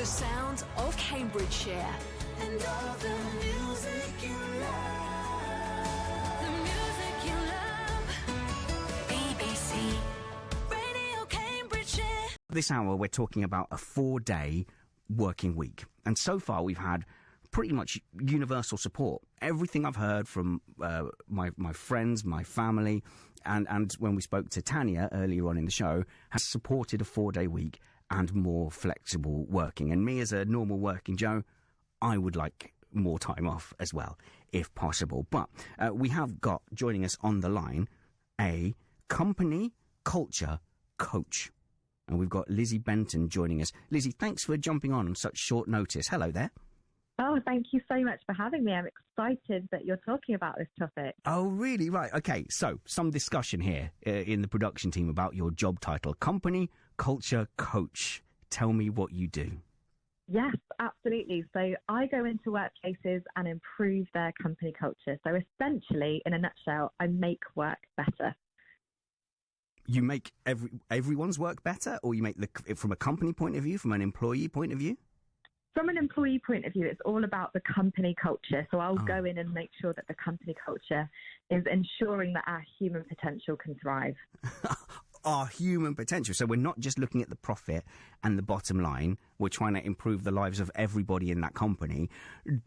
The sound of Cambridgeshire. And all the music you love. The music you love. BBC Radio Cambridgeshire. This hour we're talking about a 4-day working week. And so far we've had pretty much universal support. Everything I've heard from my friends, my family, and when we spoke to Tanya earlier on in the show, has supported a 4-day week and more flexible working. And me as a normal working Joe, I would like more time off as well, if possible. But we have got, joining us on the line, a company culture coach. And we've got Lizzie Benton joining us. Lizzie, thanks for jumping on such short notice. Hello there. Oh, thank you so much for having me. I'm excited that you're talking about this topic. Oh, really? Right. Okay. So some discussion here in the production team about your job title, company culture coach. Tell me what you do. Yes, absolutely. So I go into workplaces and improve their company culture. So essentially, in a nutshell, I make work better. You make everyone's work better, or you make from a company point of view, from an employee point of view? From an employee point of view, it's all about the company culture. So I'll go in and make sure that the company culture is ensuring that our human potential can thrive. Our human potential. So we're not just looking at the profit and the bottom line. We're trying to improve the lives of everybody in that company.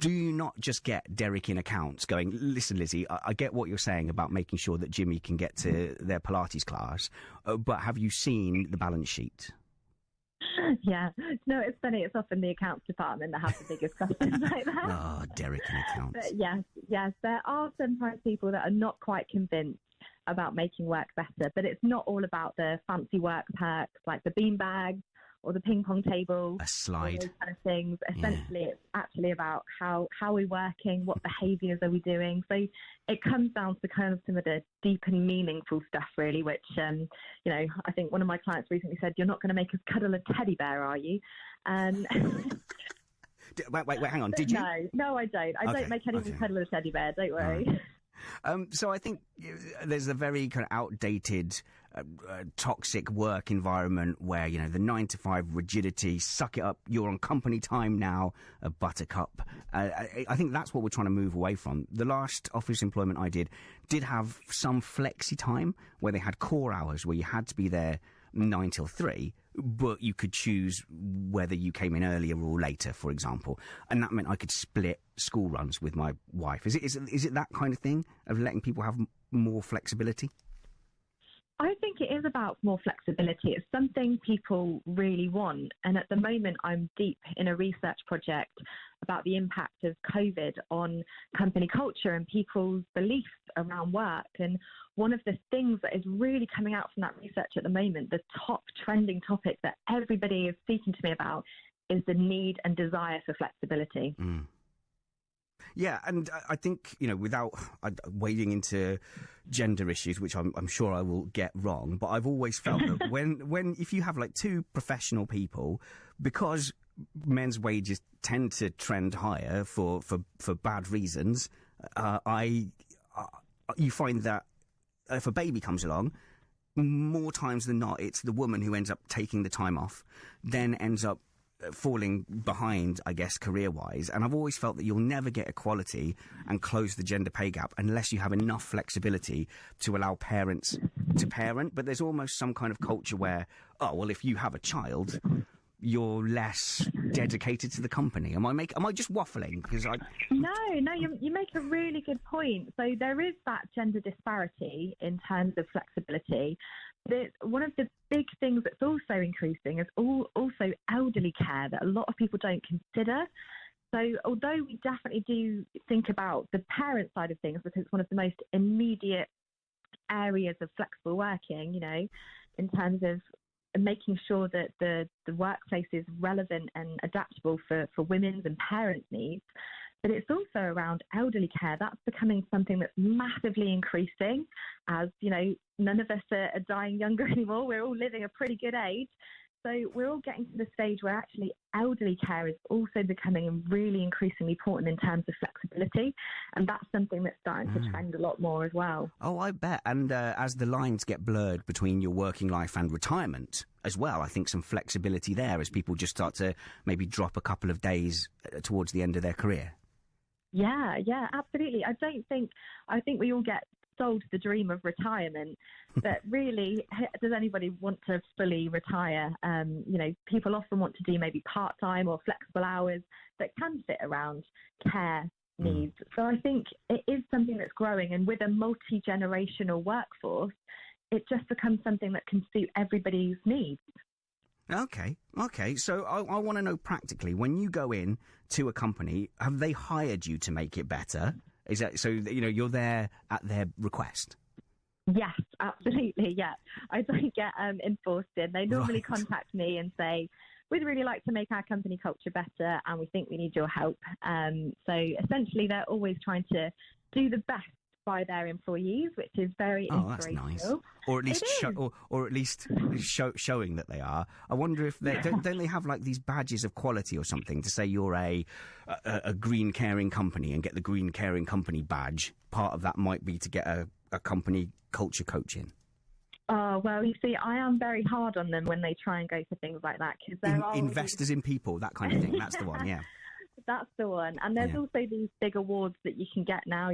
Do you not just get Derek in accounts going, listen, Lizzie, I get what you're saying about making sure that Jimmy can get to their Pilates class, but have you seen the balance sheet? Yeah. No, it's funny. It's often the accounts department that have the biggest questions like that. Oh, Derek in accounts. But yes. There are sometimes people that are not quite convinced about making work better, but it's not all about the fancy work perks like the beanbag or the ping pong table, a slide, those kind of things. Essentially, It's actually about how we're working, what behaviours are we doing. So it comes down to kind of some of the deep and meaningful stuff, really. Which I think one of my clients recently said, "You're not going to make us cuddle a teddy bear, are you?" Wait, hang on. Did you? No, I don't. I don't make anyone cuddle a teddy bear. Don't worry. So I think there's a very kind of outdated, toxic work environment where, the 9-to-5 rigidity, suck it up, you're on company time now, a buttercup. I think that's what we're trying to move away from. The last office employment I did have some flexi time where they had core hours where you had to be there 9 till 3, but you could choose whether you came in earlier or later, for example. And that meant I could split school runs with my wife. Is it that kind of thing of letting people have more flexibility? I think it is about more flexibility. It's something people really want. And at the moment, I'm deep in a research project about the impact of COVID on company culture and people's beliefs around work. And one of the things that is really coming out from that research at the moment, the top trending topic that everybody is speaking to me about, is the need and desire for flexibility. Mm. Yeah, and I think, without wading into gender issues, which I'm sure I will get wrong, but I've always felt that if you have like two professional people, because men's wages tend to trend higher for bad reasons, you find that if a baby comes along, more times than not, it's the woman who ends up taking the time off, then ends up falling behind, I guess, career-wise. And I've always felt that you'll never get equality and close the gender pay gap unless you have enough flexibility to allow parents to parent. But there's almost some kind of culture where, if you have a child, you're less dedicated to the company. Am I just waffling? Because No, you make a really good point. So there is that gender disparity in terms of flexibility. One of the big things that's also increasing is also elderly care that a lot of people don't consider. So although we definitely do think about the parent side of things, because it's one of the most immediate areas of flexible working, in terms of making sure that the workplace is relevant and adaptable for women's and parents' needs, but it's also around elderly care. That's becoming something that's massively increasing as, none of us are dying younger anymore. We're all living a pretty good age. So we're all getting to the stage where actually elderly care is also becoming really increasingly important in terms of flexibility. And that's something that's starting to trend a lot more as well. Oh, I bet. And as the lines get blurred between your working life and retirement as well, I think some flexibility there as people just start to maybe drop a couple of days towards the end of their career. Yeah, absolutely. I think we all get sold the dream of retirement, but really, does anybody want to fully retire? People often want to do maybe part-time or flexible hours that can fit around care needs. So I think it is something that's growing, and with a multi-generational workforce, it just becomes something that can suit everybody's needs. Okay. So I want to know practically, when you go in to a company, have they hired you to make it better? Is that so? You're there at their request. Yes, absolutely. Yeah, I don't get enforced in. They normally contact me and say, "We'd really like to make our company culture better, and we think we need your help." So essentially, they're always trying to do the best by their employees, which is very inspirational. That's nice. Or at least showing that they are. I wonder if they don't they have like these badges of quality or something to say you're a green caring company and get the green caring company badge. Part of that might be to get a company culture coach in. Oh, well, you see, I am very hard on them when they try and go for things like that. Cause there are investors in people, that kind of thing. That's the one, yeah. That's the one. And there's also these big awards that you can get now,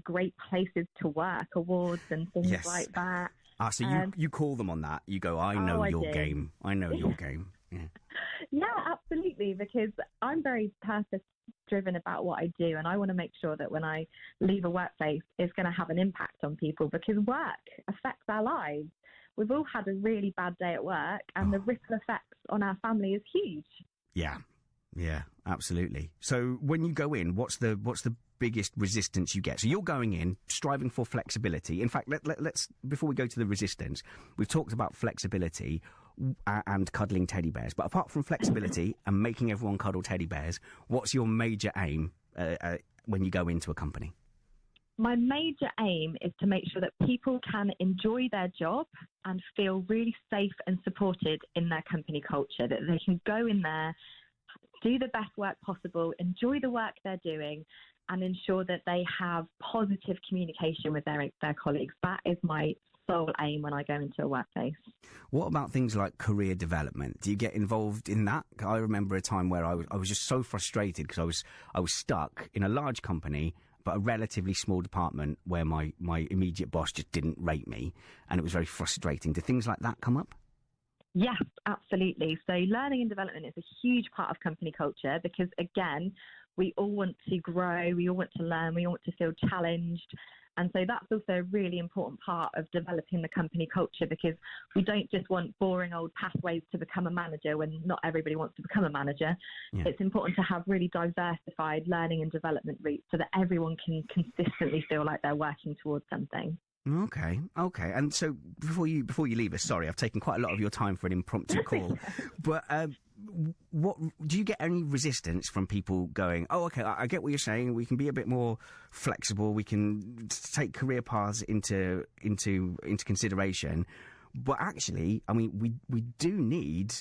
great places to work awards and things like that. So you call them on that. You go, I know your game. I know your game. Yeah, absolutely. Because I'm very purpose-driven about what I do. And I want to make sure that when I leave a workplace, it's going to have an impact on people, because work affects our lives. We've all had a really bad day at work, and the ripple effects on our family is huge. Yeah, absolutely. So when you go in, what's the biggest resistance you get? So you're going in striving for flexibility. In fact, let's before we go to the resistance, we've talked about flexibility and cuddling teddy bears. But apart from flexibility and making everyone cuddle teddy bears, what's your major aim when you go into a company? My major aim is to make sure that people can enjoy their job and feel really safe and supported in their company culture, that they can go in there, do the best work possible, enjoy the work they're doing, and ensure that they have positive communication with their colleagues. That is my sole aim when I go into a workplace. What about things like career development? Do you get involved in that? I remember a time where I was just so frustrated because I was stuck in a large company, but a relatively small department where my immediate boss just didn't rate me, and it was very frustrating. Do things like that come up? Yes, absolutely. So learning and development is a huge part of company culture because, again, we all want to grow, we all want to learn, we all want to feel challenged. And so that's also a really important part of developing the company culture, because we don't just want boring old pathways to become a manager when not everybody wants to become a manager. Yeah. It's important to have really diversified learning and development routes so that everyone can consistently feel like they're working towards something. Okay. And so before you leave us, sorry, I've taken quite a lot of your time for an impromptu call, but what do you get any resistance from people going, oh, okay, I get what you're saying. We can be a bit more flexible. We can take career paths into consideration. But actually, I mean, we do need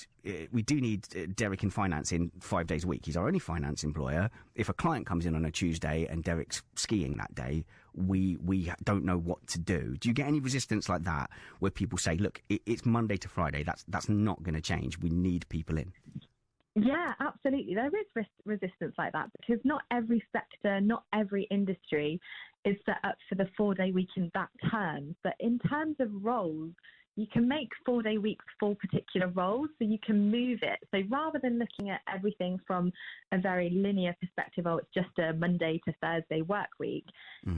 Derek in finance in 5 days a week. He's our only finance employer. If a client comes in on a Tuesday and Derek's skiing that day, we don't know what to do. Do you get any resistance like that, where people say, look, it's Monday to Friday. That's not going to change. We need people in. Yeah, absolutely. There is resistance like that, because not every sector, not every industry is set up for the 4-day week in that term. But in terms of roles, you can make 4-day weeks for particular roles, so you can move it. So rather than looking at everything from a very linear perspective, oh, it's just a Monday to Thursday work week,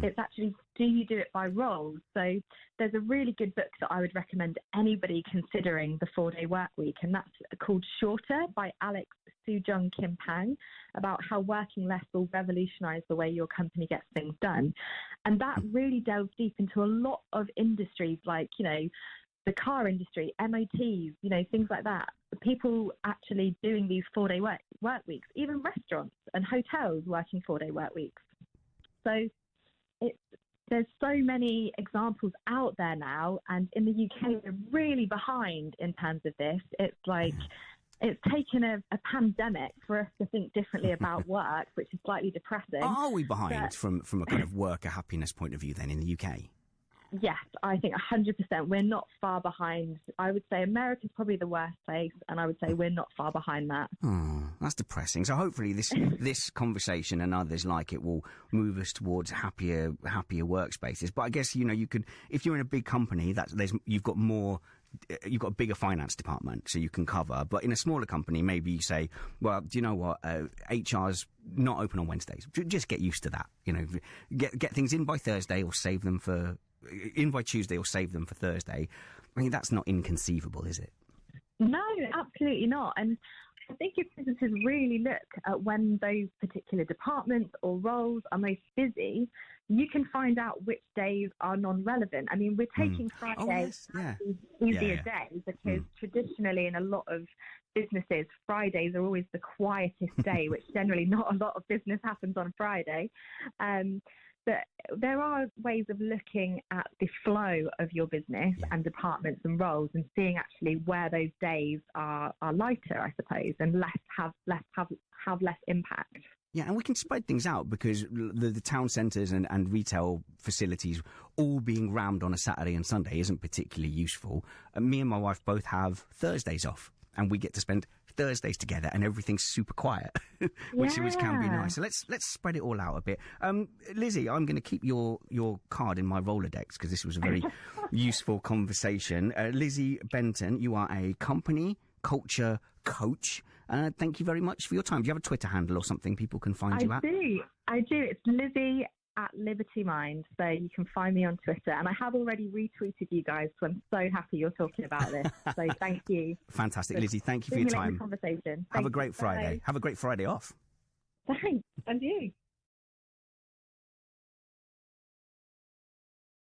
it's actually, do you do it by roles? So there's a really good book that I would recommend anybody considering the 4-day work week, and that's called Shorter by Alex Sujong Kim Pang, about how working less will revolutionise the way your company gets things done. And that really delves deep into a lot of industries, like, the car industry, MOTs, things like that. People actually doing these 4-day work weeks, even restaurants and hotels working 4-day work weeks. So it's there's so many examples out there now, and in the UK we're really behind in terms of this. It's like it's taken a pandemic for us to think differently about work, which is slightly depressing. Are we behind from a kind of worker happiness point of view then in the UK? Yes, I think 100%. We're not far behind. I would say America's probably the worst place, and I would say we're not far behind that. Oh, that's depressing. So hopefully this conversation and others like it will move us towards happier workspaces. But I guess, you could, if you're in a big company, you've got a bigger finance department, so you can cover. But in a smaller company, maybe you say, well, do you know what? HR's not open on Wednesdays. Just get used to that. Get things in by Thursday or save them for Tuesday or save them for Thursday. I mean, that's not inconceivable, is it? No, absolutely not. And I think if businesses really look at when those particular departments or roles are most busy, you can find out which days are non-relevant. I mean, we're taking Friday as the easier day because traditionally in a lot of businesses, Fridays are always the quietest day, which generally not a lot of business happens on Friday. But there are ways of looking at the flow of your business and departments and roles and seeing actually where those days are lighter, I suppose, and have less impact. Yeah, and we can spread things out because the town centres and retail facilities all being rammed on a Saturday and Sunday isn't particularly useful. Me and my wife both have Thursdays off, and we get to spend Thursdays together, and everything's super quiet, which can be nice. So let's spread it all out a bit. Lizzie, I'm going to keep your card in my Rolodex because this was a very useful conversation. Lizzie Benton, you are a company culture coach. Thank you very much for your time. Do you have a Twitter handle or something people can find you at? I do. It's Lizzie at Liberty Mind, so you can find me on Twitter. And I have already retweeted you guys, so I'm so happy you're talking about this. So thank you. Fantastic, Lizzie. Thank you for your time. Conversation. Have a great Friday. Have a great Friday off. Thanks, and you.